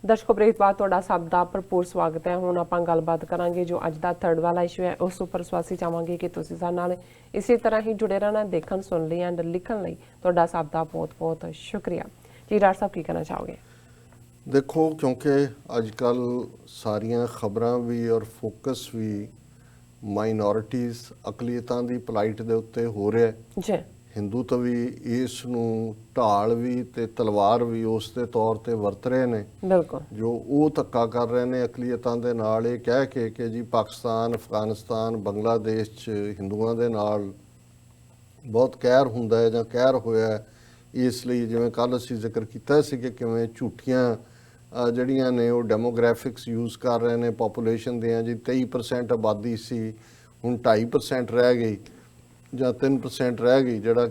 ਦਰਸ਼ਕੋ break ਬਾਅਦ ਤੁਹਾਡਾ ਸਭ ਦਾ ਭਰਪੂਰ ਸਵਾਗਤ ਹੈ। ਹੁਣ ਆਪਾਂ ਗੱਲਬਾਤ ਕਰਾਂਗੇ ਜੋ ਅੱਜ ਦਾ ਥਰਡ ਵਾਲਾ ਇਸ਼ੂ ਹੈ ਉਸ ਉੱਪਰ ਸਵਾਸੀ ਚਾਹਾਂਗੇ ਕਿ ਤੁਸੀਂ ਸਾਡੇ ਨਾਲ ਇਸੇ ਤਰ੍ਹਾਂ ਹੀ ਜੁੜੇ ਰਹਿਣਾ, ਦੇਖਣ ਸੁਣ ਲਈ ਐਂਡ ਲਿਖਣ ਲਈ ਤੁਹਾਡਾ ਸਭ ਦਾ ਬਹੁਤ-ਬਹੁਤ ਸ਼ੁਕਰੀਆ ਜੀ। ਡਾਕਟਰ ਸਾਹਿਬ ਕੀ ਕਹਿਣਾ ਚਾਹੋਗੇ? देखो, क्योंकि अजकल सारियां खबरां भी और फोकस भी माइनॉरिटीज़ अकलीतां दी पलाइट दे उत्ते हो रहा है जी। हिंदू तो भी इस नूं ढाल भी ते तलवार भी उस दे तौर ते वरत रहे ने। बिल्कुल जो वो धक्का कर रहे ने अकलीतां दे नाल ये कह के कि जी पाकिस्तान, अफगानिस्तान, बंगलादेश च हिंदुआं दे नाल बहुत कहर हुंदा है जां कहर होया है। इसलिए जिवें कल असीं जिक्र कीता सी कि किवें झूठियां ਜਿਹੜੀਆਂ ਨੇ ਉਹ ਡੈਮੋਗ੍ਰਾਫਿਕਸ ਯੂਜ਼ ਕਰ ਰਹੇ ਨੇ ਪੋਪੂਲੇਸ਼ਨ ਦੀਆਂ। ਜੀ 23% ਆਬਾਦੀ ਸੀ, ਹੁਣ 2.5% ਰਹਿ ਗਈ ਜਾਂ 3% ਰਹਿ ਗਈ। ਜਿਹੜਾ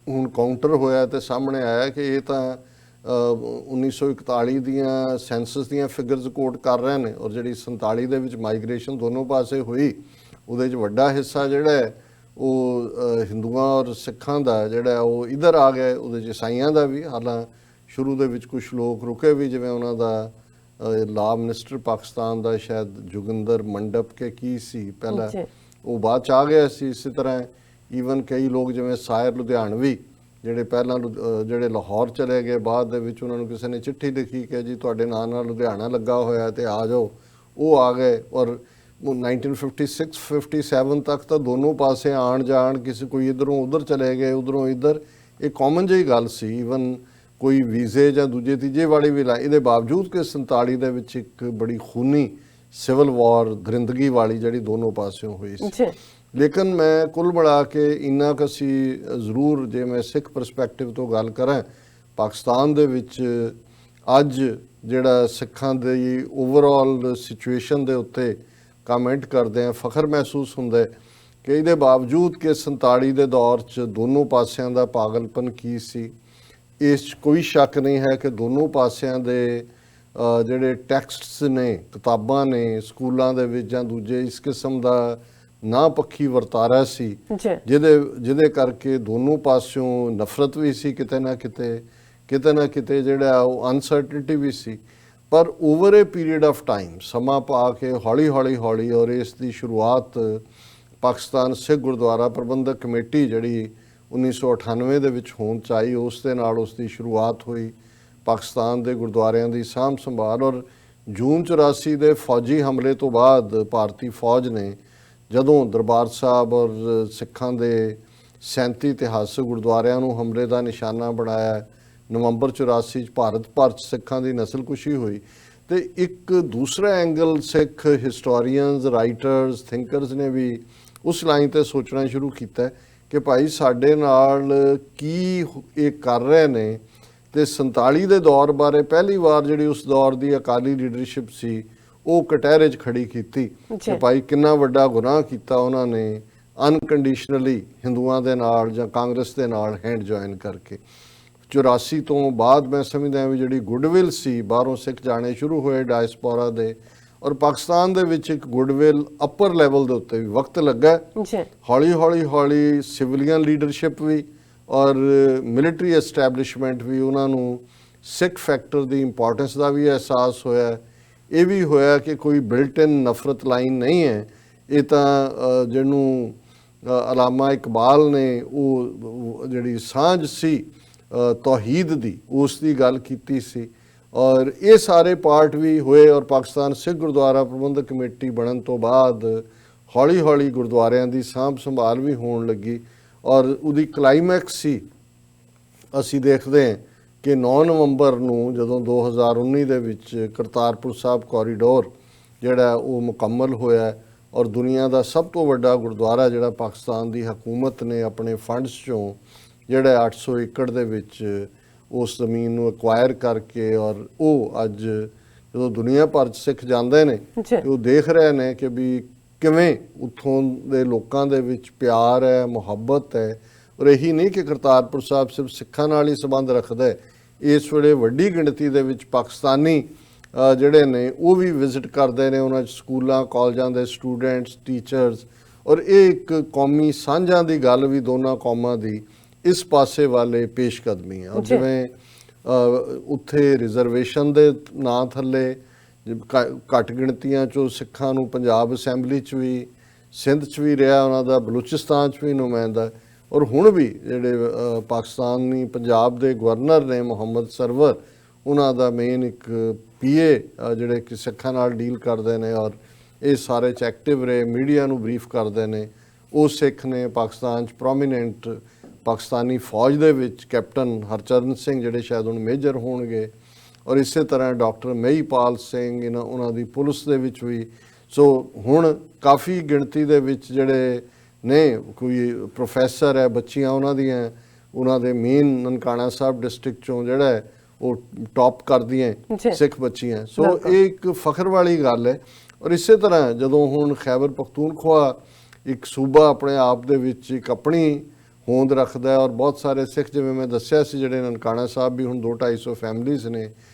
ਹੁਣ ਕਾਊਂਟਰ ਹੋਇਆ ਤੇ ਸਾਹਮਣੇ ਆਇਆ ਕਿ ਇਹ ਤਾਂ 1941 ਦੀਆਂ ਸੈਂਸਸ ਦੀਆਂ ਫਿਗਰਸ ਕੋਟ ਕਰ ਰਹੇ ਨੇ ਔਰ ਜਿਹੜੀ 47 ਦੇ ਵਿੱਚ ਮਾਈਗ੍ਰੇਸ਼ਨ ਦੋਨੋਂ ਪਾਸੇ ਹੋਈ ਉਹਦੇ 'ਚ ਵੱਡਾ ਹਿੱਸਾ ਜਿਹੜਾ ਹੈ ਉਹ ਹਿੰਦੂਆਂ ਔਰ ਸਿੱਖਾਂ ਦਾ ਜਿਹੜਾ ਉਹ ਇੱਧਰ ਆ ਗਿਆ। ਉਹਦੇ 'ਚ ਈਸਾਈਆਂ ਦਾ ਵੀ, ਹਾਲਾਂ ਸ਼ੁਰੂ ਦੇ ਵਿੱਚ ਕੁਝ ਲੋਕ ਰੁਕੇ ਵੀ, ਜਿਵੇਂ ਉਹਨਾਂ ਦਾ ਲਾ ਮਿਨਿਸਟਰ ਪਾਕਿਸਤਾਨ ਦਾ ਸ਼ਾਇਦ ਜੋਗਿੰਦਰ ਮੰਡਪ ਕੇ ਕੀ ਸੀ ਪਹਿਲਾਂ, ਉਹ ਬਾਅਦ 'ਚ ਆ ਗਿਆ ਸੀ। ਇਸੇ ਤਰ੍ਹਾਂ ਈਵਨ ਕਈ ਲੋਕ ਜਿਵੇਂ ਸਾਇਰ ਲੁਧਿਆਣਵੀ ਜਿਹੜੇ ਪਹਿਲਾਂ ਜਿਹੜੇ ਲਾਹੌਰ ਚਲੇ ਗਏ, ਬਾਅਦ ਦੇ ਵਿੱਚ ਉਹਨਾਂ ਨੂੰ ਕਿਸੇ ਨੇ ਚਿੱਠੀ ਲਿਖੀ ਕਿ ਜੀ ਤੁਹਾਡੇ ਨਾਂ ਨਾਲ ਲੁਧਿਆਣਾ ਲੱਗਾ ਹੋਇਆ ਤੇ ਆ ਜਾਓ, ਉਹ ਆ ਗਏ। ਔਰ 1956-57 ਤੱਕ ਤਾਂ ਦੋਨੋਂ ਪਾਸੇ ਆਣ ਜਾਣ, ਕਿਸੇ ਕੋਈ ਇੱਧਰੋਂ ਉੱਧਰ ਚਲੇ ਗਏ, ਉੱਧਰੋਂ ਇੱਧਰ, ਇਹ ਕਾਮਨ ਜਿਹੀ ਗੱਲ ਸੀ। ਈਵਨ ਕੋਈ ਵੀਜ਼ੇ ਜਾਂ ਦੂਜੇ ਤੀਜੇ ਵਾਲੀ ਵੀ ਲਾਈ। ਇਹਦੇ ਬਾਵਜੂਦ ਕਿ 47 ਦੇ ਵਿੱਚ ਇੱਕ ਬੜੀ ਖੂਨੀ ਸਿਵਲ ਵਾਰ ਦਰਿੰਦਗੀ ਵਾਲੀ ਜਿਹੜੀ ਦੋਨੋਂ ਪਾਸਿਓਂ ਹੋਈ ਸੀ। ਲੇਕਿਨ ਮੈਂ ਕੁੱਲ ਮਿਲਾ ਕੇ ਇੰਨਾ ਕੁ ਅਸੀਂ ਜ਼ਰੂਰ, ਜੇ ਮੈਂ ਸਿੱਖ ਪਰਸਪੈਕਟਿਵ ਤੋਂ ਗੱਲ ਕਰਾਂ, ਪਾਕਿਸਤਾਨ ਦੇ ਵਿੱਚ ਅੱਜ ਜਿਹੜਾ ਸਿੱਖਾਂ ਦੀ ਓਵਰਆਲ ਸਿਚੁਏਸ਼ਨ ਦੇ ਉੱਤੇ ਕਮੈਂਟ ਕਰਦੇ ਆ, ਫਖਰ ਮਹਿਸੂਸ ਹੁੰਦਾ ਕਿ ਇਹਦੇ ਬਾਵਜੂਦ ਕਿ 47 ਦੇ ਦੌਰ 'ਚ ਦੋਨੋਂ ਪਾਸਿਆਂ ਦਾ ਪਾਗਲਪਨ ਕੀ ਸੀ। ਇਸ 'ਚ ਕੋਈ ਸ਼ੱਕ ਨਹੀਂ ਹੈ ਕਿ ਦੋਨੋਂ ਪਾਸਿਆਂ ਦੇ ਜਿਹੜੇ ਟੈਕਸਟਸ ਨੇ, ਕਿਤਾਬਾਂ ਨੇ ਸਕੂਲਾਂ ਦੇ ਵਿੱਚ ਜਾਂ ਦੂਜੇ, ਇਸ ਕਿਸਮ ਦਾ ਨਾ ਪੱਖੀ ਵਰਤਾਰਾ ਸੀ ਜਿਹਦੇ ਕਰਕੇ ਦੋਨੋਂ ਪਾਸਿਓਂ ਨਫ਼ਰਤ ਵੀ ਸੀ, ਕਿਤੇ ਨਾ ਕਿਤੇ ਜਿਹੜਾ ਉਹ ਅਨਸਰਟਨਟੀ ਵੀ ਸੀ। ਪਰ over A period of time ਸਮਾਂ ਪਾ ਕੇ ਹੌਲੀ ਔਰ ਇਸ ਦੀ ਸ਼ੁਰੂਆਤ ਪਾਕਿਸਤਾਨ ਸਿੱਖ ਗੁਰਦੁਆਰਾ ਪ੍ਰਬੰਧਕ ਕਮੇਟੀ ਜਿਹੜੀ 1998 ਦੇ ਵਿੱਚ ਹੋਂਦ 'ਚ ਆਈ, ਉਸ ਦੇ ਨਾਲ ਉਸ ਦੀ ਸ਼ੁਰੂਆਤ ਹੋਈ। ਪਾਕਿਸਤਾਨ ਦੇ ਗੁਰਦੁਆਰਿਆਂ ਦੀ ਸਾਂਭ ਸੰਭਾਲ, ਔਰ ਜੂਨ 84 ਦੇ ਫੌਜੀ ਹਮਲੇ ਤੋਂ ਬਾਅਦ ਭਾਰਤੀ ਫੌਜ ਨੇ ਜਦੋਂ ਦਰਬਾਰ ਸਾਹਿਬ ਔਰ ਸਿੱਖਾਂ ਦੇ 37 ਇਤਿਹਾਸਕ ਗੁਰਦੁਆਰਿਆਂ ਨੂੰ ਹਮਲੇ ਦਾ ਨਿਸ਼ਾਨਾ ਬਣਾਇਆ। ਨਵੰਬਰ 84 'ਚ ਭਾਰਤ ਭਰ 'ਚ ਸਿੱਖਾਂ ਦੀ ਨਸਲਕੁਸ਼ੀ ਹੋਈ। ਤੇ ਇੱਕ ਦੂਸਰਾ ਐਂਗਲ ਸਿੱਖ ਹਿਸਟੋਰੀਅਨਸ, ਰਾਈਟਰਸ, ਥਿੰਕਰਸ ਨੇ ਵੀ ਉਸ ਲਾਈਨ 'ਤੇ ਸੋਚਣਾ ਸ਼ੁਰੂ ਕੀਤਾ ਕਿ ਭਾਈ ਸਾਡੇ ਨਾਲ ਕੀ ਇਹ ਕਰ ਰਹੇ ਨੇ। ਤੇ 47 ਦੇ ਦੌਰ ਬਾਰੇ ਪਹਿਲੀ ਵਾਰ ਜਿਹੜੀ ਉਸ ਦੌਰ ਦੀ ਅਕਾਲੀ ਲੀਡਰਸ਼ਿਪ ਸੀ ਉਹ ਕਟਹਿਰੇ 'ਚ ਖੜੀ ਕੀਤੀ ਕਿ ਭਾਈ ਕਿੰਨਾ ਵੱਡਾ ਗੁਨਾਹ ਕੀਤਾ ਉਹਨਾਂ ਨੇ ਅਨਕੰਡੀਸ਼ਨਲੀ ਹਿੰਦੂਆਂ ਦੇ ਨਾਲ ਜਾਂ ਕਾਂਗਰਸ ਦੇ ਨਾਲ ਹੈਂਡ ਜੁਆਇਨ ਕਰਕੇ। 84 ਤੋਂ ਬਾਅਦ ਮੈਂ ਸਮਝਦਾ ਵੀ ਜਿਹੜੀ ਗੁੱਡਵਿਲ ਸੀ, ਬਾਹਰੋਂ ਸਿੱਖ ਜਾਣੇ ਸ਼ੁਰੂ ਹੋਏ ਡਾਇਸਪੋਰਾ ਦੇ, ਔਰ ਪਾਕਿਸਤਾਨ ਦੇ ਵਿੱਚ ਇੱਕ ਗੁੱਡਵਿਲ ਅਪਰ ਲੈਵਲ ਦੇ ਉੱਤੇ ਵੀ ਵਕਤ ਲੱਗਾ। ਹੌਲੀ ਸਿਵਲੀਅਨ ਲੀਡਰਸ਼ਿਪ ਵੀ ਔਰ ਮਿਲਟਰੀ ਐਸਟੈਬਲਿਸ਼ਮੈਂਟ ਵੀ, ਉਹਨਾਂ ਨੂੰ ਸਿੱਖ ਫੈਕਟਰ ਦੀ ਇੰਪੋਰਟੈਂਸ ਦਾ ਵੀ ਅਹਿਸਾਸ ਹੋਇਆ। ਇਹ ਵੀ ਹੋਇਆ ਕਿ ਕੋਈ ਬਿਲਟ ਇਨ ਨਫ਼ਰਤ ਲਾਈਨ ਨਹੀਂ ਹੈ। ਇਹ ਤਾਂ ਜਿਹਨੂੰ ਅਲਾਮਾ ਇਕਬਾਲ ਨੇ ਉਹ ਜਿਹੜੀ ਸਾਂਝ ਸੀ ਤੌਹੀਦ ਦੀ, ਉਸ ਦੀ ਗੱਲ ਕੀਤੀ ਸੀ। ਔਰ ਇਹ ਸਾਰੇ ਪਾਰਟ ਵੀ ਹੋਏ ਔਰ ਪਾਕਿਸਤਾਨ ਸਿੱਖ ਗੁਰਦੁਆਰਾ ਪ੍ਰਬੰਧਕ ਕਮੇਟੀ ਬਣਨ ਤੋਂ ਬਾਅਦ ਹੌਲੀ ਗੁਰਦੁਆਰਿਆਂ ਦੀ ਸਾਂਭ ਸੰਭਾਲ ਵੀ ਹੋਣ ਲੱਗੀ। ਔਰ ਉਹਦੀ ਕਲਾਈਮੈਕਸ ਸੀ, ਅਸੀਂ ਦੇਖਦੇ ਹਾਂ ਕਿ 9 ਨਵੰਬਰ ਨੂੰ ਜਦੋਂ 2019 ਦੇ ਵਿੱਚ ਕਰਤਾਰਪੁਰ ਸਾਹਿਬ ਕੋਰੀਡੋਰ ਜਿਹੜਾ ਉਹ ਮੁਕੰਮਲ ਹੋਇਆ ਔਰ ਦੁਨੀਆ ਦਾ ਸਭ ਤੋਂ ਵੱਡਾ ਗੁਰਦੁਆਰਾ ਜਿਹੜਾ ਪਾਕਿਸਤਾਨ ਦੀ ਹਕੂਮਤ ਨੇ ਆਪਣੇ ਫੰਡਸ 'ਚੋਂ ਜਿਹੜਾ 800 ਏਕੜ ਦੇ ਵਿੱਚ ਉਸ ਜ਼ਮੀਨ ਨੂੰ ਐਕਵਾਇਰ ਕਰਕੇ, ਔਰ ਉਹ ਅੱਜ ਜਦੋਂ ਦੁਨੀਆ ਭਰ 'ਚ ਸਿੱਖ ਜਾਂਦੇ ਨੇ ਉਹ ਦੇਖ ਰਹੇ ਨੇ ਕਿ ਵੀ ਕਿਵੇਂ ਉੱਥੋਂ ਦੇ ਲੋਕਾਂ ਦੇ ਵਿੱਚ ਪਿਆਰ ਹੈ, ਮੁਹੱਬਤ ਹੈ। ਔਰ ਇਹੀ ਨਹੀਂ ਕਿ ਕਰਤਾਰਪੁਰ ਸਾਹਿਬ ਸਿਰਫ ਸਿੱਖਾਂ ਨਾਲ ਹੀ ਸੰਬੰਧ ਰੱਖਦਾ ਹੈ, ਇਸ ਵੇਲੇ ਵੱਡੀ ਗਿਣਤੀ ਦੇ ਵਿੱਚ ਪਾਕਿਸਤਾਨੀ ਜਿਹੜੇ ਨੇ ਉਹ ਵੀ ਵਿਜ਼ਿਟ ਕਰਦੇ ਨੇ, ਉਹਨਾਂ 'ਚ ਸਕੂਲਾਂ ਕਾਲਜਾਂ ਦੇ ਸਟੂਡੈਂਟਸ, ਟੀਚਰਸ। ਔਰ ਇਹ ਇੱਕ ਕੌਮੀ ਸਾਂਝਾਂ ਦੀ ਗੱਲ ਵੀ ਦੋਨਾਂ ਕੌਮਾਂ ਦੀ ਇਸ ਪਾਸੇ ਵਾਲੇ ਪੇਸ਼ਕਦਮੀ ਹੈ। ਔਰ ਜਿਵੇਂ ਉੱਥੇ ਰਿਜ਼ਰਵੇਸ਼ਨ ਦੇ ਨਾਂ ਥੱਲੇ ਘੱਟ ਗਿਣਤੀਆਂ 'ਚੋਂ ਸਿੱਖਾਂ ਨੂੰ ਪੰਜਾਬ ਅਸੈਂਬਲੀ 'ਚ ਵੀ, ਸਿੰਧ 'ਚ ਵੀ ਰਿਹਾ ਉਹਨਾਂ ਦਾ, ਬਲੂਚਿਸਤਾਨ 'ਚ ਵੀ ਨੁਮਾਇੰਦਾ, ਔਰ ਹੁਣ ਵੀ ਜਿਹੜੇ ਪਾਕਿਸਤਾਨੀ ਪੰਜਾਬ ਦੇ ਗਵਰਨਰ ਨੇ ਮੁਹੰਮਦ ਸਰਵਰ, ਉਹਨਾਂ ਦਾ ਮੇਨ ਇੱਕ PA ਜਿਹੜੇ ਕਿ ਸਿੱਖਾਂ ਨਾਲ ਡੀਲ ਕਰਦੇ ਨੇ ਔਰ ਇਹ ਸਾਰੇ 'ਚ ਐਕਟਿਵ ਰਹੇ, ਮੀਡੀਆ ਨੂੰ ਬਰੀਫ ਕਰਦੇ ਨੇ, ਉਹ ਸਿੱਖ ਨੇ। ਪਾਕਿਸਤਾਨ 'ਚ ਪ੍ਰੋਮੀਨੈਂਟ ਪਾਕਿਸਤਾਨੀ ਫੌਜ ਦੇ ਵਿੱਚ ਕੈਪਟਨ ਹਰਚਰਨ ਸਿੰਘ ਜਿਹੜੇ ਸ਼ਾਇਦ ਹੁਣ ਮੇਜਰ ਹੋਣਗੇ, ਔਰ ਇਸੇ ਤਰ੍ਹਾਂ ਡਾਕਟਰ ਮਹੀਪਾਲ ਸਿੰਘ ਉਹਨਾਂ ਦੀ ਪੁਲਿਸ ਦੇ ਵਿੱਚ ਵੀ। ਸੋ ਹੁਣ ਕਾਫੀ ਗਿਣਤੀ ਦੇ ਵਿੱਚ ਜਿਹੜੇ ਨੇ, ਕੋਈ ਪ੍ਰੋਫੈਸਰ ਹੈ, ਬੱਚੀਆਂ ਉਹਨਾਂ ਦੇ ਮੇਨ ਨਨਕਾਣਾ ਸਾਹਿਬ ਡਿਸਟ੍ਰਿਕਟ 'ਚੋਂ ਜਿਹੜਾ ਹੈ ਉਹ ਟੌਪ ਕਰਦੀਆਂ ਸਿੱਖ ਬੱਚੀਆਂ। ਸੋ ਇਹ ਇੱਕ ਫਖਰ ਵਾਲੀ ਗੱਲ ਹੈ। ਔਰ ਇਸੇ ਤਰ੍ਹਾਂ ਜਦੋਂ ਹੁਣ ਖੈਬਰ ਪਖਤੂਨਖਵਾ ਇੱਕ ਸੂਬਾ ਆਪਣੇ ਆਪ ਦੇ ਵਿੱਚ ਇੱਕ ਆਪਣੀ ਹੋਂਦ ਰੱਖਦਾ ਔਰ ਬਹੁਤ ਸਾਰੇ ਸਿੱਖ, ਜਿਵੇਂ ਮੈਂ ਦੱਸਿਆ ਸੀ, ਜਿਹੜੇ ਨਨਕਾਣਾ ਸਾਹਿਬ ਵੀ ਹੁਣ 200-250 ਫੈਮਲੀਜ਼ ਨੇ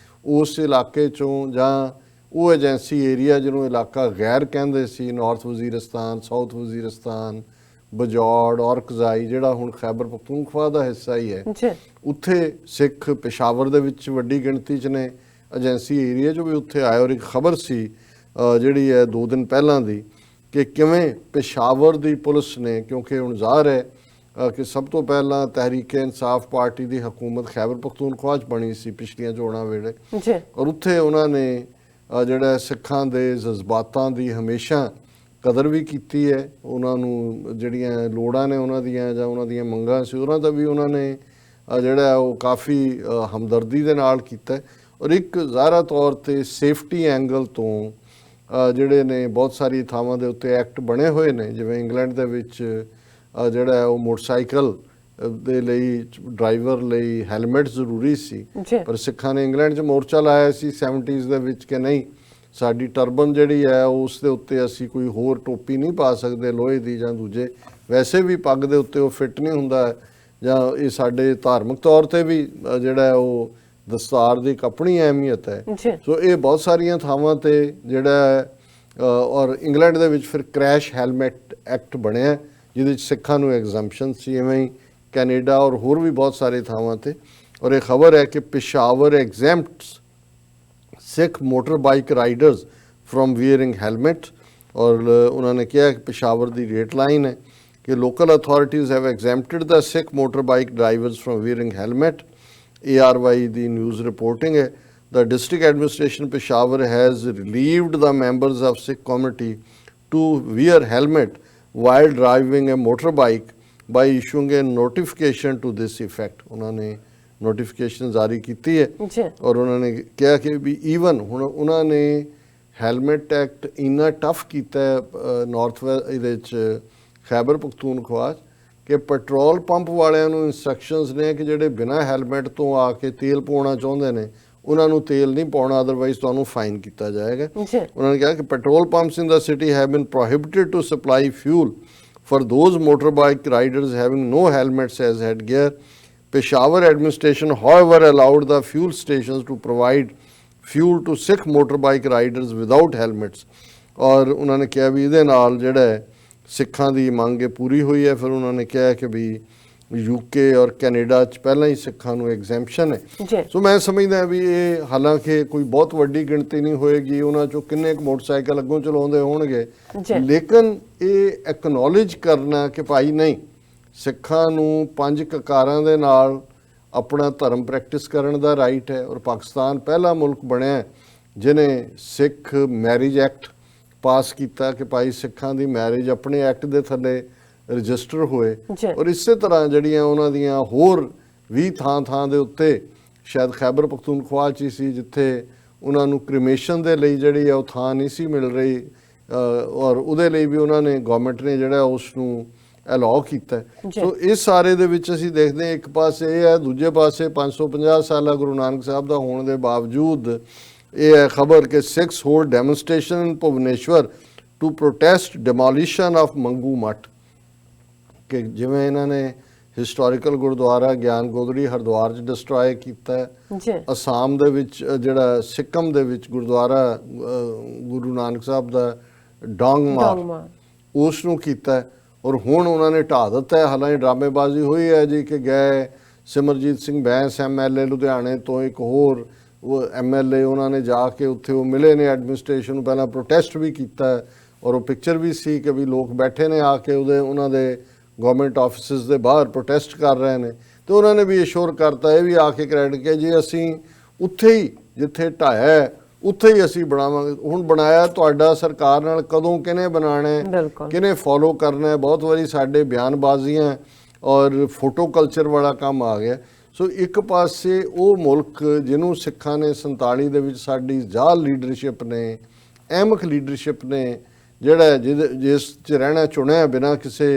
ਉਸ ਇਲਾਕੇ 'ਚੋਂ, ਜਾਂ ਉਹ ਏਜੰਸੀ ਏਰੀਆ ਜਿਹਨੂੰ ਇਲਾਕਾ ਗੈਰ ਕਹਿੰਦੇ ਸੀ, ਨਾਰਥ ਵਜ਼ੀਰਿਸਤਾਨ, ਸਾਊਥ ਵਜ਼ੀਰਿਸਤਾਨ, ਬਜੌੜ, ਔਰਕਜ਼ਾਈ, ਜਿਹੜਾ ਹੁਣ ਖੈਬਰ ਪਖਤੂਨਖਵਾ ਦਾ ਹਿੱਸਾ ਹੀ ਹੈ, ਉੱਥੇ ਸਿੱਖ ਪੇਸ਼ਾਵਰ ਦੇ ਵਿੱਚ ਵੱਡੀ ਗਿਣਤੀ 'ਚ ਨੇ, ਏਜੰਸੀ ਏਰੀਆ 'ਚੋਂ ਵੀ ਉੱਥੇ ਆਏ। ਔਰ ਇੱਕ ਖਬਰ ਸੀ ਜਿਹੜੀ ਹੈ 2 ਦਿਨ ਪਹਿਲਾਂ ਦੀ, ਕਿ ਕਿਵੇਂ ਪੇਸ਼ਾਵਰ ਦੀ ਪੁਲਿਸ ਨੇ, ਕਿਉਂਕਿ ਹੁਣ ਜ਼ਾਹਰ ਹੈ ਕਿ ਸਭ ਤੋਂ ਪਹਿਲਾਂ ਤਹਿਰੀਕ-ਏ-ਇਨਸਾਫ ਪਾਰਟੀ ਦੀ ਹਕੂਮਤ ਖੈਬਰ ਪਖਤੂਨਖਵਾ 'ਚ ਬਣੀ ਸੀ ਪਿਛਲੀਆਂ ਚੋਣਾਂ ਵੇਲੇ, ਔਰ ਉੱਥੇ ਉਹਨਾਂ ਨੇ ਜਿਹੜਾ ਸਿੱਖਾਂ ਦੇ ਜਜ਼ਬਾਤਾਂ ਦੀ ਹਮੇਸ਼ਾ ਕਦਰ ਵੀ ਕੀਤੀ ਹੈ। ਉਹਨਾਂ ਨੂੰ ਜਿਹੜੀਆਂ ਲੋੜਾਂ ਨੇ ਉਹਨਾਂ ਦੀਆਂ ਜਾਂ ਉਹਨਾਂ ਦੀਆਂ ਮੰਗਾਂ ਸੀ, ਉਹਨਾਂ ਦਾ ਵੀ ਉਹਨਾਂ ਨੇ ਜਿਹੜਾ ਉਹ ਕਾਫੀ ਹਮਦਰਦੀ ਦੇ ਨਾਲ ਕੀਤਾ। ਔਰ ਇੱਕ ਜ਼ਾਹਰਾ ਤੌਰ 'ਤੇ ਸੇਫਟੀ ਐਂਗਲ ਤੋਂ ਜਿਹੜੇ ਨੇ ਬਹੁਤ ਸਾਰੀ ਥਾਵਾਂ ਦੇ ਉੱਤੇ ਐਕਟ ਬਣੇ ਹੋਏ ਨੇ, ਜਿਵੇਂ ਇੰਗਲੈਂਡ ਦੇ ਵਿੱਚ ਜਿਹੜਾ ਉਹ ਮੋਟਰਸਾਈਕਲ ਦੇ ਲਈ ਡਰਾਈਵਰ ਲਈ ਹੈਲਮਟ ਜ਼ਰੂਰੀ ਸੀ, ਪਰ ਸਿੱਖਾਂ ਨੇ ਇੰਗਲੈਂਡ 'ਚ ਮੋਰਚਾ ਲਾਇਆ ਸੀ 70s ਦੇ ਵਿੱਚ ਕਿ ਨਹੀਂ, ਸਾਡੀ ਟਰਬਨ ਜਿਹੜੀ ਹੈ ਉਸ ਦੇ ਉੱਤੇ ਅਸੀਂ ਕੋਈ ਹੋਰ ਟੋਪੀ ਨਹੀਂ ਪਾ ਸਕਦੇ ਲੋਹੇ ਦੀ ਜਾਂ ਦੂਜੇ, ਵੈਸੇ ਵੀ ਪੱਗ ਦੇ ਉੱਤੇ ਉਹ ਫਿੱਟ ਨਹੀਂ ਹੁੰਦਾ, ਜਾਂ ਇਹ ਸਾਡੇ ਧਾਰਮਿਕ ਤੌਰ 'ਤੇ ਵੀ ਜਿਹੜਾ ਉਹ ਦਸਤਾਰ ਦੀ ਇੱਕ ਆਪਣੀ ਅਹਿਮੀਅਤ ਹੈ। ਸੋ ਇਹ ਬਹੁਤ ਸਾਰੀਆਂ ਥਾਵਾਂ 'ਤੇ ਜਿਹੜਾ ਔਰ ਇੰਗਲੈਂਡ ਦੇ ਵਿੱਚ ਫਿਰ ਕ੍ਰੈਸ਼ ਹੈਲਮਟ ਐਕਟ ਬਣਿਆ ਜਿਹਦੇ 'ਚ ਸਿੱਖਾਂ ਨੂੰ ਐਗਜ਼ੈਂਪਸ਼ਨ ਸੀ, ਇਵੇਂ ਹੀ ਕੈਨੇਡਾ ਔਰ ਹੋਰ ਵੀ ਬਹੁਤ ਸਾਰੇ ਥਾਵਾਂ 'ਤੇ। ਔਰ ਇਹ ਖਬਰ ਹੈ ਕਿ ਪਿਸ਼ਾਵਰ ਐਗਜ਼ੈਂਪਟਸ ਸਿੱਖ ਮੋਟਰਬਾਈਕ ਰਾਈਡਰਸ ਫਰੋਮ ਵੀਅਰਿੰਗ ਹੈਲਮਟ, ਔਰ ਉਹਨਾਂ ਨੇ ਕਿਹਾ ਕਿ ਪਿਸ਼ਾਵਰ ਦੀ ਰੇਟ ਲਾਈਨ ਹੈ ਕਿ local authorities have exempted the Sikh motorbike drivers from wearing helmet. ARY ਦੀ ਨਿਊਜ਼ ਰਿਪੋਰਟਿੰਗ ਹੈ। The district administration Peshawar has relieved the members of Sikh community to wear helmet while driving a motorbike by issuing a notification to this effect. ਉਹਨਾਂ ਨੇ notification ਜਾਰੀ ਕੀਤੀ ਹੈ ਔਰ ਉਹਨਾਂ ਨੇ ਕਿਹਾ ਕਿ ਵੀ ਈਵਨ ਹੁਣ ਉਹਨਾਂ ਨੇ ਹੈਲਮਟ ਐਕਟ ਇੰਨਾ ਟਫ ਕੀਤਾ ਨਾਰਥ ਵੈਸਟ ਇਹਦੇ 'ਚ ਖੈਬਰ ਪਖਤੂਨਖਵਾ ਕਿ ਪੈਟਰੋਲ ਪੰਪ ਵਾਲਿਆਂ ਨੂੰ ਇੰਸਟਰਕਸ਼ਨਸ ਨੇ ਕਿ ਜਿਹੜੇ ਬਿਨਾਂ ਹੈਲਮਟ ਤੋਂ ਆ ਕੇ ਤੇਲ ਪਾਉਣਾ ਚਾਹੁੰਦੇ ਨੇ ਉਹਨਾਂ ਨੂੰ ਤੇਲ ਨਹੀਂ ਪਾਉਣਾ, ਅਦਰਵਾਈਜ਼ ਤੁਹਾਨੂੰ ਫਾਈਨ ਕੀਤਾ ਜਾਏਗਾ। ਉਹਨਾਂ ਨੇ ਕਿਹਾ ਕਿ petrol pumps in the city have been prohibited to supply fuel for those motorbike riders having no helmets as headgear. Peshawar administration, however, allowed the fuel stations to provide fuel to Sikh motorbike riders without helmets. ਔਰ ਉਹਨਾਂ ਨੇ ਕਿਹਾ ਵੀ ਇਹਦੇ ਨਾਲ ਜਿਹੜਾ ਸਿੱਖਾਂ ਦੀ ਮੰਗ ਪੂਰੀ ਹੋਈ ਹੈ। ਫਿਰ ਉਹਨਾਂ ਨੇ ਕਿਹਾ ਕਿ ਵੀ UK ਔਰ ਕੈਨੇਡਾ 'ਚ ਪਹਿਲਾਂ ਹੀ ਸਿੱਖਾਂ ਨੂੰ ਐਗਜ਼ੈਂਪਸ਼ਨ ਹੈ। ਸੋ ਮੈਂ ਸਮਝਦਾ ਵੀ ਇਹ ਹਾਲਾਂਕਿ ਕੋਈ ਬਹੁਤ ਵੱਡੀ ਗਿਣਤੀ ਨਹੀਂ ਹੋਏਗੀ, ਉਹਨਾਂ 'ਚੋਂ ਕਿੰਨੇ ਕੁ ਮੋਟਰਸਾਈਕਲ ਅੱਗੋਂ ਚਲਾਉਂਦੇ ਹੋਣਗੇ, ਲੇਕਿਨ ਇਹ ਐਕਨੋਲੇਜ ਕਰਨਾ ਕਿ ਭਾਈ ਨਹੀਂ, ਸਿੱਖਾਂ ਨੂੰ 5 ਕਕਾਰਾਂ ਦੇ ਨਾਲ ਆਪਣਾ ਧਰਮ ਪ੍ਰੈਕਟਿਸ ਕਰਨ ਦਾ ਰਾਈਟ ਹੈ। ਔਰ ਪਾਕਿਸਤਾਨ ਪਹਿਲਾ ਮੁਲਕ ਬਣਿਆ ਜਿਹਨੇ ਸਿੱਖ ਮੈਰਿਜ ਐਕਟ ਪਾਸ ਕੀਤਾ ਕਿ ਭਾਈ ਸਿੱਖਾਂ ਦੀ ਮੈਰਿਜ ਆਪਣੇ ਐਕਟ ਦੇ ਥੱਲੇ ਰਜਿਸਟਰ ਹੋਏ। ਔਰ ਇਸੇ ਤਰ੍ਹਾਂ ਜਿਹੜੀਆਂ ਉਹਨਾਂ ਦੀਆਂ ਹੋਰ 20 ਥਾਂ ਦੇ ਉੱਤੇ, ਸ਼ਾਇਦ ਖੈਬਰ ਪਖਤੂਨਖਵਾ 'ਚ ਹੀ ਸੀ ਜਿੱਥੇ ਉਹਨਾਂ ਨੂੰ ਕ੍ਰਿਮੇਸ਼ਨ ਦੇ ਲਈ ਜਿਹੜੀ ਆ ਉਹ ਥਾਂ ਨਹੀਂ ਸੀ ਮਿਲ ਰਹੀ, ਔਰ ਉਹਦੇ ਲਈ ਵੀ ਉਹਨਾਂ ਨੇ ਗਵਰਨਮੈਂਟ ਨੇ ਜਿਹੜਾ ਉਸ ਨੂੰ ਅਲਾਉ ਕੀਤਾ। ਸੋ ਇਸ ਸਾਰੇ ਦੇ ਵਿੱਚ ਅਸੀਂ ਦੇਖਦੇ ਹਾਂ ਇੱਕ ਪਾਸੇ ਇਹ ਹੈ, ਦੂਜੇ ਪਾਸੇ 550 ਸਾਲਾ ਗੁਰੂ ਨਾਨਕ ਸਾਹਿਬ ਦਾ ਹੋਣ ਦੇ ਬਾਵਜੂਦ ਇਹ ਹੈ ਖਬਰ ਕਿ Sikhs hold demonstration in Bhubaneswar to protest demolition of Mangu Math, ਕਿ ਜਿਵੇਂ ਇਹਨਾਂ ਨੇ ਹਿਸਟੋਰੀਕਲ ਗੁਰਦੁਆਰਾ ਗਿਆਨ ਗੋਦੜੀ ਹਰਿਦੁਆਰ 'ਚ ਡਿਸਟਰੋਏ ਕੀਤਾ, ਅਸਾਮ ਦੇ ਵਿੱਚ ਜਿਹੜਾ ਸਿੱਕਮ ਦੇ ਵਿੱਚ ਗੁਰਦੁਆਰਾ ਗੁਰੂ ਨਾਨਕ ਸਾਹਿਬ ਦਾ ਡੋਂਗਮਾਰ ਉਸ ਨੂੰ ਕੀਤਾ, ਔਰ ਹੁਣ ਉਹਨਾਂ ਨੇ ਢਾਹ ਦਿੱਤਾ। ਹਾਲਾਂਕਿ ਡਰਾਮੇਬਾਜ਼ੀ ਹੋਈ ਹੈ ਜੀ ਕਿ ਗਏ ਸਿਮਰਜੀਤ ਸਿੰਘ ਬੈਂਸ MLA ਲੁਧਿਆਣੇ ਤੋਂ, ਇੱਕ ਹੋਰ ਉਹ MLA, ਉਹਨਾਂ ਨੇ ਜਾ ਕੇ ਉੱਥੇ ਉਹ ਮਿਲੇ ਨੇ ਐਡਮਿਨਿਸਟ੍ਰੇਸ਼ਨ ਨੂੰ, ਪਹਿਲਾਂ ਪ੍ਰੋਟੈਸਟ ਵੀ ਕੀਤਾ ਔਰ ਉਹ ਪਿਕਚਰ ਵੀ ਸੀ ਕਿ ਵੀ ਲੋਕ ਬੈਠੇ ਨੇ ਆ ਕੇ ਉਹਨਾਂ ਦੇ ਗਵਰਨਮੈਂਟ ਆਫਿਸਿਸ ਦੇ ਬਾਹਰ ਪ੍ਰੋਟੈਸਟ ਕਰ ਰਹੇ ਨੇ। ਤੇ ਉਹਨਾਂ ਨੇ ਵੀ ਅਸ਼ੋਰ ਕਰਤਾ, ਇਹ ਵੀ ਆ ਕੇ ਕ੍ਰੈਡਿਟ ਕਿ ਜੀ ਅਸੀਂ ਉੱਥੇ ਹੀ ਜਿੱਥੇ ਢਾਇਆ ਉੱਥੇ ਹੀ ਅਸੀਂ ਬਣਾਵਾਂਗੇ। ਹੁਣ ਬਣਾਇਆ ਤੁਹਾਡਾ ਸਰਕਾਰ ਨਾਲ, ਕਦੋਂ ਕਿਹਨੇ ਬਣਾਉਣਾ ਹੈ, ਕਿਹਨੇ ਫੋਲੋ ਕਰਨਾ ਹੈ। ਬਹੁਤ ਵਾਰੀ ਸਾਡੇ ਬਿਆਨਬਾਜ਼ੀਆਂ ਔਰ ਫੋਟੋ ਕਲਚਰ ਵਾਲਾ ਕੰਮ ਆ ਗਿਆ। ਸੋ ਇੱਕ ਪਾਸੇ ਉਹ ਮੁਲਕ ਜਿਹਨੂੰ ਸਿੱਖਾਂ ਨੇ 47 ਦੇ ਵਿੱਚ ਸਾਡੀ ਜ਼ਾਲ ਲੀਡਰਸ਼ਿਪ ਨੇ, ਅਹਿਮਕ ਲੀਡਰਸ਼ਿਪ ਨੇ, ਜਿਹੜਾ ਜਿਸ 'ਚ ਰਹਿਣਾ ਚੁਣਿਆ ਬਿਨਾਂ ਕਿਸੇ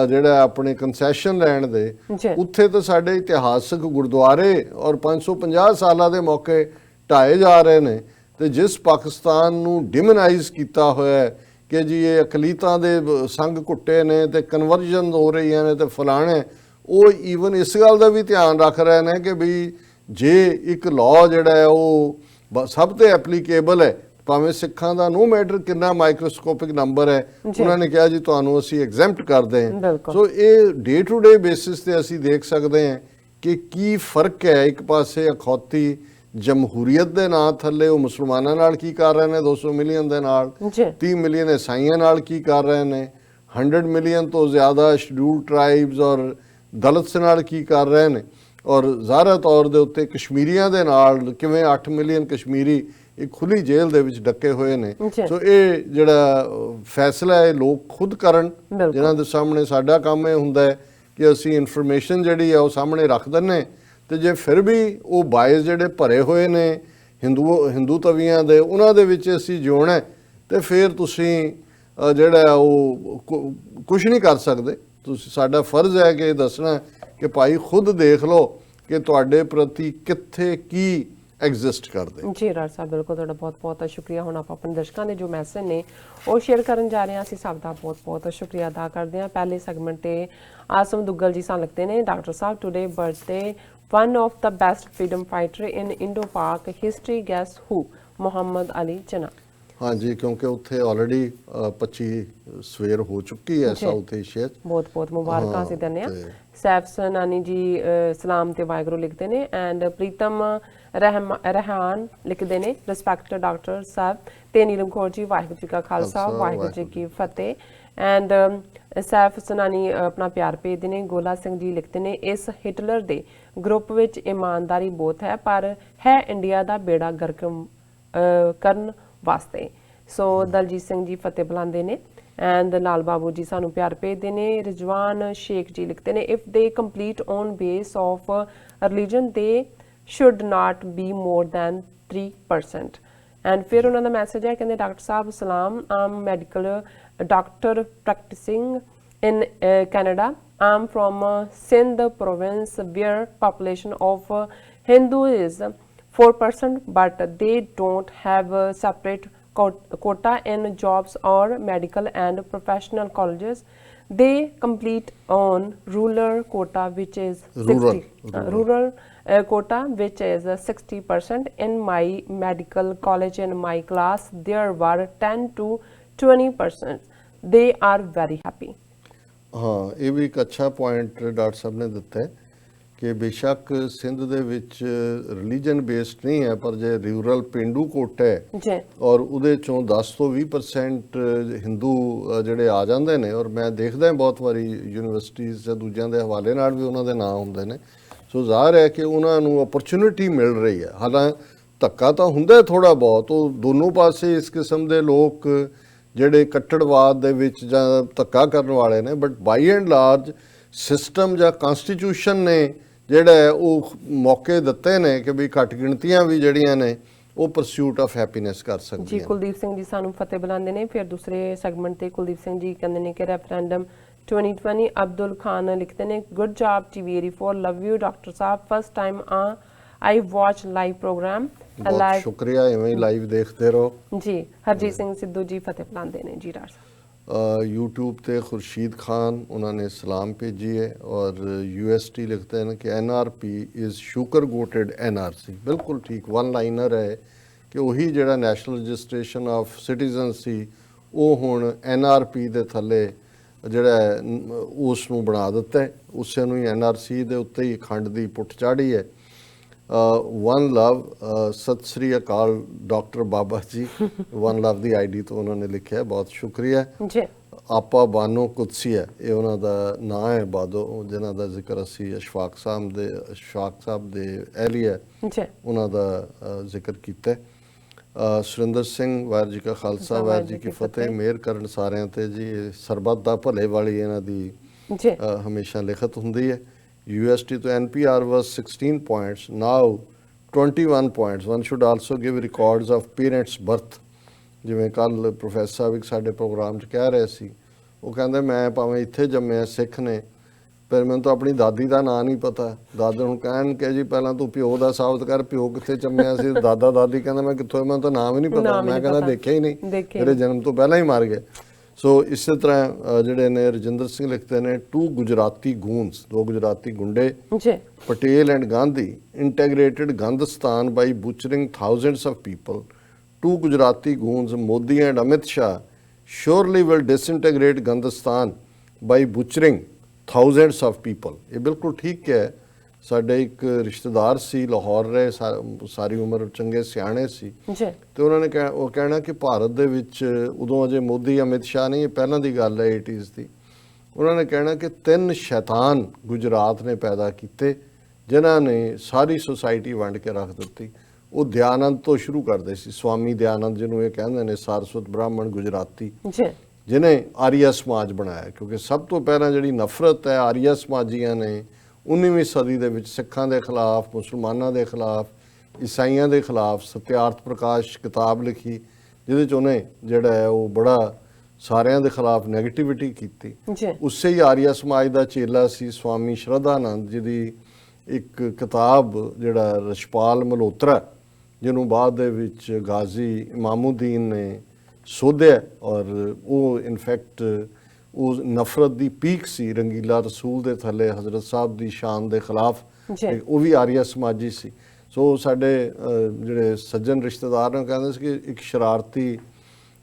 ਜਿਹੜਾ ਆਪਣੇ ਕੰਸੈਸ਼ਨ ਲੈਣ ਦੇ, ਉੱਥੇ ਤਾਂ ਸਾਡੇ ਇਤਿਹਾਸਕ ਗੁਰਦੁਆਰੇ ਔਰ 550 ਸਾਲਾਂ ਦੇ ਮੌਕੇ ਢਾਏ ਜਾ ਰਹੇ ਨੇ। ਤੇ ਜਿਸ ਪਾਕਿਸਤਾਨ ਨੂੰ ਡਿਮਨਾਈਜ਼ ਕੀਤਾ ਹੋਇਆ ਕਿ ਜੀ ਇਹ ਅਕਲੀਤਾਂ ਦੇ ਸੰਗ ਘੁੱਟੇ ਨੇ ਤੇ ਕਨਵਰਜਨ ਹੋ ਰਹੀਆਂ ਨੇ ਤੇ ਫਲਾਣੇ, ਉਹ ਈਵਨ ਇਸ ਗੱਲ ਦਾ ਵੀ ਧਿਆਨ ਰੱਖ ਰਹੇ ਨੇ ਕਿ ਵੀ ਜੇ ਇੱਕ ਲਾਅ ਜਿਹੜਾ ਹੈ ਉਹ ਸਭ ਤੇ ਐਪਲੀਕੇਬਲ ਹੈ, ਭਾਵੇਂ ਸਿੱਖਾਂ ਦਾ ਨੋ ਮੈਟਰ ਕਿੰਨਾ ਮਾਈਕਰੋਸਕੋਪਿਕ ਨੰਬਰ ਹੈ, ਉਹਨਾਂ ਨੇ ਕਿਹਾ ਜੀ ਤੁਹਾਨੂੰ ਅਸੀਂ ਐਗਜ਼ੈਂਪਟ ਕਰਦੇ ਹਾਂ। ਸੋ ਇਹ ਡੇ ਟੂ ਡੇ ਬੇਸਿਸ ਤੇ ਅਸੀਂ ਦੇਖ ਸਕਦੇ ਹਾਂ ਕਿ ਕੀ ਫਰਕ ਹੈ। ਇੱਕ ਪਾਸੇ ਅਖੌਤੀ ਜਮਹੂਰੀਅਤ ਦੇ ਨਾਂ ਥੱਲੇ ਉਹ ਮੁਸਲਮਾਨਾਂ ਨਾਲ ਕੀ ਕਰ ਰਹੇ ਨੇ 200 ਮਿਲੀਅਨ ਦੇ ਨਾਲ, 30 ਮਿਲੀਅਨ ਈਸਾਈਆਂ ਨਾਲ ਕੀ ਕਰ ਰਹੇ ਨੇ, 100 ਮਿਲੀਅਨ ਤੋਂ ਜ਼ਿਆਦਾ ਸ਼ਡਿਊਲਡ ਟ੍ਰਾਈਬਸ ਔਰ ਦਲਿਤਸ ਨਾਲ ਕੀ ਕਰ ਰਹੇ ਨੇ, ਔਰ ਜ਼ਾਹਰਾ ਤੌਰ ਦੇ ਉੱਤੇ ਕਸ਼ਮੀਰੀਆਂ ਦੇ ਨਾਲ ਕਿਵੇਂ 8 ਮਿਲੀਅਨ ਕਸ਼ਮੀਰੀ ਇੱਕ ਖੁੱਲੀ ਜੇਲ੍ਹ ਦੇ ਵਿੱਚ ਡੱਕੇ ਹੋਏ ਨੇ। ਸੋ ਇਹ ਜਿਹੜਾ ਫੈਸਲਾ ਹੈ ਲੋਕ ਖੁਦ ਕਰਨ, ਜਿਨ੍ਹਾਂ ਦੇ ਸਾਹਮਣੇ ਸਾਡਾ ਕੰਮ ਇਹ ਹੁੰਦਾ ਹੈ ਕਿ ਅਸੀਂ ਇਨਫੋਰਮੇਸ਼ਨ ਜਿਹੜੀ ਹੈ ਉਹ ਸਾਹਮਣੇ ਰੱਖ ਦਿੰਦੇ, ਤੇ ਜੇ ਫਿਰ ਵੀ ਉਹ ਬਾਇਸ ਜਿਹੜੇ ਭਰੇ ਹੋਏ ਨੇ ਹਿੰਦੂ ਤਵੀਆਂ ਦੇ, ਉਹਨਾਂ ਦੇ ਵਿੱਚ ਅਸੀਂ ਜਿਉਣਾ ਤੇ ਫਿਰ ਤੁਸੀਂ ਜਿਹੜਾ ਉਹ ਕੁਝ ਨਹੀਂ ਕਰ ਸਕਦੇ। ਤੁਸੀਂ, ਸਾਡਾ ਫਰਜ਼ ਹੈ ਕਿ ਇਹ ਦੱਸਣਾ ਕਿ ਭਾਈ ਖੁਦ ਦੇਖ ਲਓ ਕਿ ਤੁਹਾਡੇ ਪ੍ਰਤੀ ਕਿੱਥੇ ਕੀ ਐਗਜ਼ਿਸਟ ਕਰਦੇ। ਜੀ ਰਾਜ ਸਾਹਿਬ, ਬਿਲਕੁਲ ਤੁਹਾਡਾ ਬਹੁਤ ਬਹੁਤ ਸ਼ੁਕਰੀਆ। ਹੁਣ ਆਪਾਂ ਆਪਣੇ ਦਰਸ਼ਕਾਂ ਦੇ ਜੋ ਮੈਸੇਜ ਨੇ ਉਹ ਸ਼ੇਅਰ ਕਰਨ ਜਾ ਰਹੇ ਹਾਂ। ਅਸੀਂ ਸਭ ਦਾ ਬਹੁਤ ਬਹੁਤ ਸ਼ੁਕਰੀਆ ਅਦਾ ਕਰਦੇ ਹਾਂ। ਪਹਿਲੇ ਸੈਗਮੈਂਟ ਤੇ ਆਸਮ ਦੁੱਗਲ ਜੀ ਸਾਨੂੰ ਲਿਖਦੇ ਨੇ, doctor Sahib today birthday one of the best freedom fighter in Indo-Pak history, guess who? Muhammad Ali Jinnah. ਹਾਂਜੀ, ਕਿਉਂਕਿ ਉੱਥੇ ਆਲਰੇਡੀ 25 ਸਵੇਰ ਹੋ ਚੁੱਕੀ ਹੈ ਸਾਊਥ ਏਸ਼ੀਆ 'ਚ। ਬਹੁਤ ਬਹੁਤ ਮੁਬਾਰਕਾਂ ਅਸੀਂ ਦਿੰਦੇ ਹਾਂ। ਸੈਫ ਸਨਾਨੀ ਜੀ ਸਲਾਮ ਤੇ ਵਾਹਿਗੁਰੂ ਲਿਖਦੇ ਨੇ, ਐਂਡ ਪ੍ਰੀਤਮ ਰਹਿਮਾਨ ਲਿਖਦੇ ਨੇ, ਰਿਸਪੈਕਟ ਡਾਕਟਰ ਸਾਹਿਬ ਤੇ ਨੀਲਮ ਕੌਰ ਜੀ, ਵਾਹਿਗੁਰੂ ਜੀ ਕਾ ਖਾਲਸਾ ਵਾਹਿਗੁਰੂ ਜੀ ਕੀ ਫਤਿਹ। ਐਂਡ ਸੈਫ ਸਨਾਨੀ ਆਪਣਾ ਪਿਆਰ ਭੇਜਦੇ ਨੇ। ਗੋਲਾ ਸਿੰਘ ਜੀ ਲਿਖਦੇ ਨੇ, ਇਸ ਹਿਟਲਰ ਦੇ ਗਰੁੱਪ ਵਿੱਚ ਇਮਾਨਦਾਰੀ ਬਹੁਤ ਹੈ, ਪਰ ਹੈ ਇੰਡੀਆ ਦਾ ਬੇੜਾ ਗਰਕ ਕਰਨ ਵਾਸਤੇ। ਸੋ ਦਲਜੀਤ ਸਿੰਘ ਜੀ ਫਤਿਹ ਬੁਲਾਉਂਦੇ ਨੇ। ਐਂਡ ਲਾਲ ਬਾਬੂ ਜੀ ਸਾਨੂੰ ਪਿਆਰ ਭੇਜਦੇ ਨੇ। ਰਿਜਵਾਨ ਸ਼ੇਖ ਜੀ ਲਿਖਦੇ ਨੇ, if they complete on base of religion they should not be more than 3%. And ਫਿਰ ਉਹਨਾਂ ਦਾ ਮੈਸੇਜ ਹੈ, ਕਹਿੰਦੇ ਡਾਕਟਰ ਸਾਹਿਬ ਸਲਾਮ, I'm medical doctor practising in Canada. I'm from Sindh province where population of Hindu is 4%, but they don't have a separate quota in jobs or medical and professional colleges. They complete on rural quota, which is rural quota, which is 60%. In my medical college, in my class, there were 10 to 20%. They are very happy. ਹਾਂ, ਇਹ ਵੀ ਇੱਕ ਅੱਛਾ point doctor ਸਾਹਿਬ ਨੇ ਦਿੱਤਾ ਹੈ ਕਿ ਬੇਸ਼ੱਕ ਸਿੰਧ ਦੇ ਵਿੱਚ ਰਿਲੀਜਨ ਬੇਸਡ ਨਹੀਂ ਹੈ, ਪਰ ਜੇ ਰੂਰਲ ਪਿੰਡੂ ਕੋਟਾ ਹੈ ਔਰ ਉਹਦੇ ਚੋਂ 10 ਤੋਂ 20% ਹਿੰਦੂ ਜਿਹੜੇ ਆ ਜਾਂਦੇ ਨੇ, ਔਰ ਮੈਂ ਦੇਖਦਾ ਬਹੁਤ ਵਾਰੀ ਯੂਨੀਵਰਸਿਟੀਜ਼ ਜਾਂ ਦੂਜਿਆਂ ਦੇ ਹਵਾਲੇ ਨਾਲ ਵੀ ਉਹਨਾਂ ਦੇ ਨਾਂ ਹੁੰਦੇ ਨੇ। ਸੋ ਜ਼ਾਹਰ ਹੈ ਕਿ ਉਹਨਾਂ ਨੂੰ ਅਪਰਚੁਨਿਟੀ ਮਿਲ ਰਹੀ ਹੈ। ਹਾਲਾਂ ਧੱਕਾ ਤਾਂ ਹੁੰਦਾ ਥੋੜ੍ਹਾ ਬਹੁਤ, ਉਹ ਦੋਨੋਂ ਪਾਸੇ ਇਸ ਕਿਸਮ ਦੇ ਲੋਕ ਜਿਹੜੇ ਕੱਟੜਵਾਦ ਦੇ ਵਿੱਚ ਜਾਂ ਧੱਕਾ ਕਰਨ ਵਾਲੇ ਨੇ, but by and large system ਜਾਂ ਕਨਸਟੀਟਿਊਸ਼ਨ ਨੇ ਜਿਹੜਾ ਹੈ ਉਹ ਮੌਕੇ ਦਿੱਤੇ ਨੇ ਕਿ ਵੀ ਘੱਟ ਗਿਣਤੀਆਂ ਵੀ ਜਿਹੜੀਆਂ ਨੇ ਉਹ ਪਰਸੂਟ ਆਫ ਹੈਪੀਨੈਸ ਕਰ ਸਕਦੀਆਂ ਜੀ। ਕੁਲਦੀਪ ਸਿੰਘ ਜੀ ਸਾਨੂੰ ਫਤਿਹ ਬੁਲਾਉਂਦੇ ਨੇ। ਫਿਰ ਦੂਸਰੇ ਸੈਗਮੈਂਟ ਤੇ ਕੁਲਦੀਪ ਸਿੰਘ ਜੀ ਕਹਿੰਦੇ ਨੇ ਕਿ ਰੈਫਰੈਂਡਮ 2020। ਅਬਦੁਲ ਖਾਨ ਲਿਖਦੇ ਨੇ, good job TV84, love you doctor ਸਾਹਿਬ, first time I watch live program. ਬਹੁਤ ਸ਼ੁਕਰੀਆ, ਇਵੇਂ ਹੀ ਲਾਈਵ ਦੇਖਦੇ ਰਹੋ ਜੀ। ਹਰਜੀਤ ਸਿੰਘ ਸਿੱਧੂ ਜੀ ਫਤਿਹ ਬੁਲਾਉਂਦੇ ਨੇ ਜੀ। ਡਾਕਟਰ YouTube ਤੇ ਖੁਰਸ਼ੀਦ ਖਾਨ ਉਹਨਾਂ ਨੇ ਸਲਾਮ ਭੇਜੀ ਹੈ, ਔਰ UST ਲਿਖਦੇ ਹਨ ਕਿ NRP ਇਜ਼ ਸ਼ੂਗਰ ਗੋਟਡ NRC। ਬਿਲਕੁਲ ਠੀਕ, ਵਨ ਲਾਈਨਰ ਹੈ ਕਿ ਉਹੀ ਜਿਹੜਾ ਨੈਸ਼ਨਲ ਰਜਿਸਟ੍ਰੇਸ਼ਨ ਆਫ ਸਿਟੀਜ਼ਨ ਸੀ ਉਹ ਹੁਣ NRP ਦੇ ਥੱਲੇ ਜਿਹੜਾ ਉਸ ਨੂੰ ਬਣਾ ਦਿੱਤਾ, ਉਸੇ ਨੂੰ ਹੀ NRC ਦੇ ਉੱਤੇ ਹੀ ਖੰਡ ਦੀ ਪੁੱਟ ਚਾੜੀ ਹੈ। ਵਨ ਲਵ, ਸਤਿ ਸ੍ਰੀ ਅਕਾਲ ਡਾਕਟਰ ਬਾਬਾ ਜੀ, ਵਨ ਲਵ ਦੀ ID ਤੋਂ ਉਹਨਾਂ ਨੇ ਲਿਖਿਆ, ਬਹੁਤ ਸ਼ੁਕਰੀਆ ਜੀ। ਆਪਾ ਬਾਨੋ ਕੁਦਸੀ ਹੈ, ਇਹ ਉਹਨਾਂ ਦਾ ਨਾਂ ਹੈ, ਬਾਦੋ, ਜਿਨ੍ਹਾਂ ਦਾ ਜ਼ਿਕਰ ਅਸੀਂ ਅਸ਼ਫਾਕ ਸਾਹਿਬ ਦੇ ਅਹਿਲੀਆ ਉਹਨਾਂ ਦਾ ਜ਼ਿਕਰ ਕੀਤਾ। ਸੁਰਿੰਦਰ ਸਿੰਘ, ਵਾਹਿਗੁਰੂ ਜੀ ਕਾ ਖਾਲਸਾ, ਵਾਹਿਗੁਰੂ ਜੀ ਕੀ ਫਤਿਹ, ਮਿਹਰ ਕਰਨ ਸਾਰਿਆਂ ਤੇ ਜੀ। ਸਰਬੱਤ ਦਾ ਭਲੇ ਵਾਲੀ ਇਹਨਾਂ ਦੀ ਹਮੇਸ਼ਾ ਲਿਖਤ ਹੁੰਦੀ ਹੈ। UST to NPR was 16 points, now 21 points. One should also give records of parents' birth. ਜਿਵੇਂ ਕੱਲ ਪ੍ਰੋਫੈਸਰ ਸਾਹਿਬ ਇੱਕ ਸਾਡੇ ਪ੍ਰੋਗਰਾਮ 'ਚ ਕਹਿ ਰਹੇ ਸੀ, ਉਹ ਕਹਿੰਦੇ ਮੈਂ ਭਾਵੇਂ ਇੱਥੇ ਜੰਮਿਆ, ਸਿੱਖ ਨੇ, ਪਰ ਮੈਨੂੰ ਤਾਂ ਆਪਣੀ ਦਾਦੀ ਦਾ ਨਾਂ ਨਹੀਂ ਪਤਾ। ਦਾਦਾ ਨੂੰ ਕਹਿਣ ਕਿ ਜੀ ਪਹਿਲਾਂ ਤੂੰ ਪਿਓ ਦਾ ਸਾਬਤ ਕਰ, ਪਿਓ ਕਿੱਥੇ ਜੰਮਿਆ ਸੀ, ਦਾਦੀ ਕਹਿੰਦਾ ਮੈਂ ਕਿੱਥੋਂ, ਮੈਨੂੰ ਤਾਂ ਨਾਮ ਹੀ ਨਹੀਂ ਪਤਾ। ਮੈਂ ਕਹਿੰਦਾ ਦੇਖਿਆ ਹੀ ਨਹੀਂ, ਮੇਰੇ ਜਨਮ ਤੋਂ ਪਹਿਲਾਂ ਹੀ ਮਰ ਗਏ। ਸੋ ਇਸੇ ਤਰ੍ਹਾਂ ਜਿਹੜੇ ਨੇ ਰਜਿੰਦਰ ਸਿੰਘ ਲਿਖਦੇ ਨੇ, 2 ਗੁਜਰਾਤੀ ਗੂੰਸ, 2 ਗੁਜਰਾਤੀ ਗੁੰਡੇ, ਪਟੇਲ ਐਂਡ ਗਾਂਧੀ ਇੰਟੈਗਰੇਟਿਡ ਗੰਦਸਤਾਨ by butchering thousands of people. 2 Gujarati goons, Modi and Amit Shah surely will disintegrate ਗੰਦਸਤਾਨ by butchering thousands of people. ਇਹ ਬਿਲਕੁਲ ਠੀਕ ਹੈ। ਸਾਡੇ ਇੱਕ ਰਿਸ਼ਤੇਦਾਰ ਸੀ, ਲਾਹੌਰ ਰਹੇ ਸਾਰੀ ਉਮਰ, ਚੰਗੇ ਸਿਆਣੇ ਸੀ, ਤੇ ਉਹਨਾਂ ਨੇ ਉਹ ਕਹਿਣਾ ਕਿ ਭਾਰਤ ਦੇ ਵਿੱਚ ਉਦੋਂ ਅਜੇ ਮੋਦੀ ਅਮਿਤ ਸ਼ਾਹ ਨਹੀਂ, ਇਹ ਪਹਿਲਾਂ ਦੀ ਗੱਲ ਹੈ 80s ਦੀ। ਉਹਨਾਂ ਨੇ ਕਹਿਣਾ ਕਿ 3 ਸ਼ੈਤਾਨ ਗੁਜਰਾਤ ਨੇ ਪੈਦਾ ਕੀਤੇ, ਜਿਨ੍ਹਾਂ ਨੇ ਸਾਰੀ ਸੁਸਾਇਟੀ ਵੰਡ ਕੇ ਰੱਖ ਦਿੱਤੀ। ਉਹ ਦਿਆਨੰਦ ਤੋਂ ਸ਼ੁਰੂ ਕਰਦੇ ਸੀ, ਸਵਾਮੀ ਦਿਆਨੰਦ ਜਿਹਨੂੰ ਇਹ ਕਹਿੰਦੇ ਨੇ, ਸਾਰਸਵਤ ਬ੍ਰਾਹਮਣ ਗੁਜਰਾਤੀ, ਜਿਹਨੇ ਆਰੀਆ ਸਮਾਜ ਬਣਾਇਆ। ਕਿਉਂਕਿ ਸਭ ਤੋਂ ਪਹਿਲਾਂ ਜਿਹੜੀ ਨਫ਼ਰਤ ਹੈ ਆਰੀਆ ਸਮਾਜੀਆਂ ਨੇ 19ਵੀਂ ਸਦੀ ਦੇ ਵਿੱਚ ਸਿੱਖਾਂ ਦੇ ਖਿਲਾਫ, ਮੁਸਲਮਾਨਾਂ ਦੇ ਖਿਲਾਫ, ਈਸਾਈਆਂ ਦੇ ਖਿਲਾਫ ਸਤਿਆਰਥ ਪ੍ਰਕਾਸ਼ ਕਿਤਾਬ ਲਿਖੀ, ਜਿਹਦੇ 'ਚ ਉਹਨੇ ਜਿਹੜਾ ਹੈ ਉਹ ਬੜਾ ਸਾਰਿਆਂ ਦੇ ਖਿਲਾਫ ਨੈਗੇਟਿਵਿਟੀ ਕੀਤੀ। ਉਸੇ ਹੀ ਆਰੀਆ ਸਮਾਜ ਦਾ ਚੇਲਾ ਸੀ ਸਵਾਮੀ ਸ਼ਰਧਾਨੰਦ, ਜਿਹਦੀ ਇੱਕ ਕਿਤਾਬ ਜਿਹੜਾ ਰਸ਼ਪਾਲ ਮਲਹੋਤਰਾ, ਜਿਹਨੂੰ ਬਾਅਦ ਦੇ ਵਿੱਚ ਗਾਜ਼ੀ ਇਮਾਮੁਦੀਨ ਨੇ ਸੋਧਿਆ, ਔਰ ਉਹ ਇਨਫੈਕਟ ਉਹ ਨਫ਼ਰਤ ਦੀ ਪੀਕ ਸੀ, ਰੰਗੀਲਾ ਰਸੂਲ ਦੇ ਥੱਲੇ ਹਜ਼ਰਤ ਸਾਹਿਬ ਦੀ ਸ਼ਾਨ ਦੇ ਖਿਲਾਫ, ਉਹ ਵੀ ਆਰੀਆ ਸਮਾਜੀ ਸੀ। ਸੋ ਸਾਡੇ ਜਿਹੜੇ ਸੱਜਣ ਰਿਸ਼ਤੇਦਾਰ ਨੇ ਕਹਿੰਦੇ ਸੀ ਕਿ ਇੱਕ ਸ਼ਰਾਰਤੀ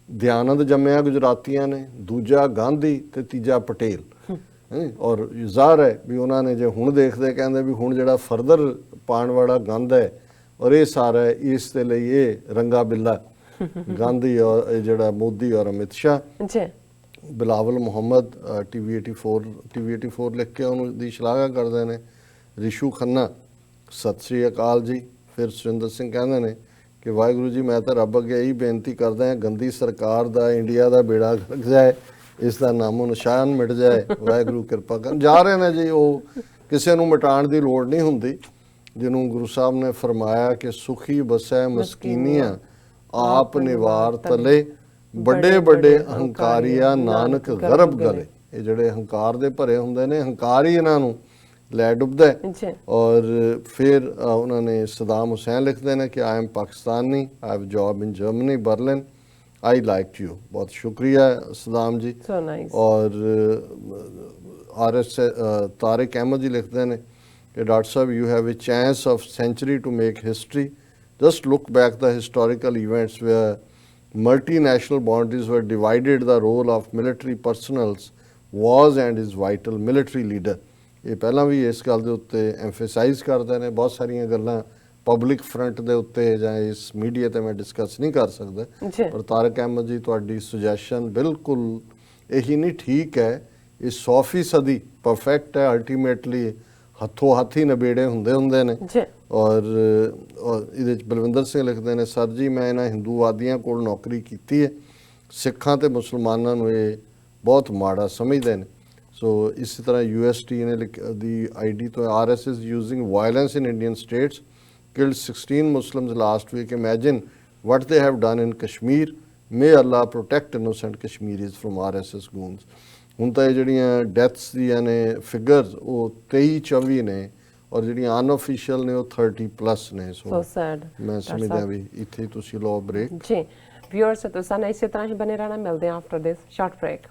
ਦਿਆਨੰਦ ਜੰਮਿਆ ਗੁਜਰਾਤੀਆਂ ਨੇ, ਦੂਜਾ ਗਾਂਧੀ ਤੇ ਤੀਜਾ ਪਟੇਲ। ਔਰ ਜ਼ਾਹਰ ਹੈ ਵੀ ਉਹਨਾਂ ਨੇ ਜੇ ਹੁਣ ਦੇਖਦੇ, ਕਹਿੰਦੇ ਵੀ ਹੁਣ ਜਿਹੜਾ ਫਰਦਰ ਪਾਉਣ ਵਾਲਾ ਗੰਦ ਹੈ, ਔਰ ਇਹ ਸਾਰਾ ਇਸ ਦੇ ਲਈ ਇਹ ਰੰਗਾ ਬਿੱਲਾ ਗਾਂਧੀ ਔਰ ਜਿਹੜਾ ਮੋਦੀ ਔਰ ਅਮਿਤ ਸ਼ਾਹ। ਬਿਲਾਵਲ ਮੁਹੰਮਦ TV84 ਲਿਖ ਕੇ ਉਹਨੂੰ ਦੀ ਸ਼ਲਾਘਾ ਕਰਦੇ ਨੇ। ਰਿਸ਼ੂ ਖੰਨਾ, ਸਤਿ ਸ੍ਰੀ ਅਕਾਲ ਜੀ। ਫਿਰ ਸੁਰਿੰਦਰ ਸਿੰਘ ਕਹਿੰਦੇ ਨੇ ਕਿ ਵਾਹਿਗੁਰੂ ਜੀ, ਮੈਂ ਤਾਂ ਰੱਬ ਅੱਗੇ ਇਹੀ ਬੇਨਤੀ ਕਰਦਾ ਹਾਂ, ਗੰਦੀ ਸਰਕਾਰ ਦਾ ਇੰਡੀਆ ਦਾ ਬੇੜਾ ਗਰਕ ਜਾਏ, ਇਸ ਦਾ ਨਾਮੋ ਨਿਸ਼ਾਨ ਮਿਟ ਜਾਏ, ਵਾਹਿਗੁਰੂ ਕਿਰਪਾ ਕਰਨ। ਜਾ ਰਹੇ ਨੇ ਜੀ, ਉਹ ਕਿਸੇ ਨੂੰ ਮਿਟਾਉਣ ਦੀ ਲੋੜ ਨਹੀਂ ਹੁੰਦੀ, ਜਿਹਨੂੰ ਗੁਰੂ ਸਾਹਿਬ ਨੇ ਫਰਮਾਇਆ ਕਿ ਸੁਖੀ ਬਸੈ ਮਸਕੀਨੀਆਂ ਆਪ ਨਿਵਾਰ ਤਲੇ, ਵੱਡੇ ਵੱਡੇ ਹੰਕਾਰੀਆ ਨਾਨਕ ਗਰਭ ਗਲੇ। ਇਹ ਜਿਹੜੇ ਹੰਕਾਰ ਦੇ ਭਰੇ ਹੁੰਦੇ ਨੇ, ਹੰਕਾਰ ਹੀ ਇਹਨਾਂ ਨੂੰ ਲੈ ਡੁੱਬਦਾ। ਔਰ ਫਿਰ ਉਹਨਾਂ ਨੇ ਸਦਾਮ ਹੁਸੈਨ ਲਿਖਦੇ ਨੇ ਕਿ I am Pakistani, I have job in Germany, Berlin, I like you. बहुत शुक्रिया सदाम जी। so nice. और RS तारिक अहमद जी लिखते हैं कि डॉक्टर साहब, you have a chance of century to make history, just look back the historical events where multinational boundaries were divided, the role of military personals was and is vital, military leader। ये पहला भी इस गल दे उत्ते emphasise करते हैं, बहुत सारिया गल्लां पब्लिक फ्रंट दे उत्ते जां इस मीडिया ते मैं डिस्कस नहीं कर सकदा, पर तारक अहमद जी तुहाडी सुजैशन बिल्कुल यही नहीं ठीक है। ये 100% परफेक्ट है, अल्टीमेटली हथों हथ ही नबेड़े हुंदे ने। और ਇਹਦੇ ਚ ਬਲਵਿੰਦਰ ਸਿੰਘ ਲਿਖਦੇ ਨੇ, ਸਰ ਜੀ ਮੈਂ ਇਹਨਾਂ ਹਿੰਦੂਵਾਦੀਆਂ ਕੋਲ ਨੌਕਰੀ ਕੀਤੀ ਹੈ, ਸਿੱਖਾਂ ਤੇ ਮੁਸਲਮਾਨਾਂ ਨੂੰ ਇਹ ਬਹੁਤ ਮਾੜਾ ਸਮਝਦੇ ਨੇ। ਸੋ ਇਸੇ ਤਰ੍ਹਾਂ UST ਨੇ ਦੀ ID ਤੋਂ RS is using violence in Indian states, killed 16 Muslims last week, imagine what they have done in Kashmir, may Allah protect innocent Kashmiris from RSS goons। ਹੁਣ ਤਾਂ ਇਹ ਜਿਹੜੀਆਂ ਡੈਥਸ ਦੀਆਂ ਨੇ ਫਿਗਰਸ ਉਹ 23-24 ਨੇ, ਔਰ ਜਿਹੜੀਆਂ ਅਨਅਫੀਸ਼ੀਅਲ ਨੇ ਉਹ 30+ ਨੇ। So sad. ਮੈਂ ਸਮਝਦਾ ਵੀ ਇੱਥੇ ਤੁਸੀਂ ਲਓ ਬ੍ਰੇਕ ਜੀ। ਵਿਊਅਰਸ ਤੁਸੀਂ ਇਸੇ ਤਰ੍ਹਾਂ ਹੀ ਬਨੇ ਰਹਿਣਾ, ਮਿਲਦੇ ਹਾਂ ਆਫਟਰ ਦਿਸ ਸ਼ਾਰਟ ਬ੍ਰੇਕ।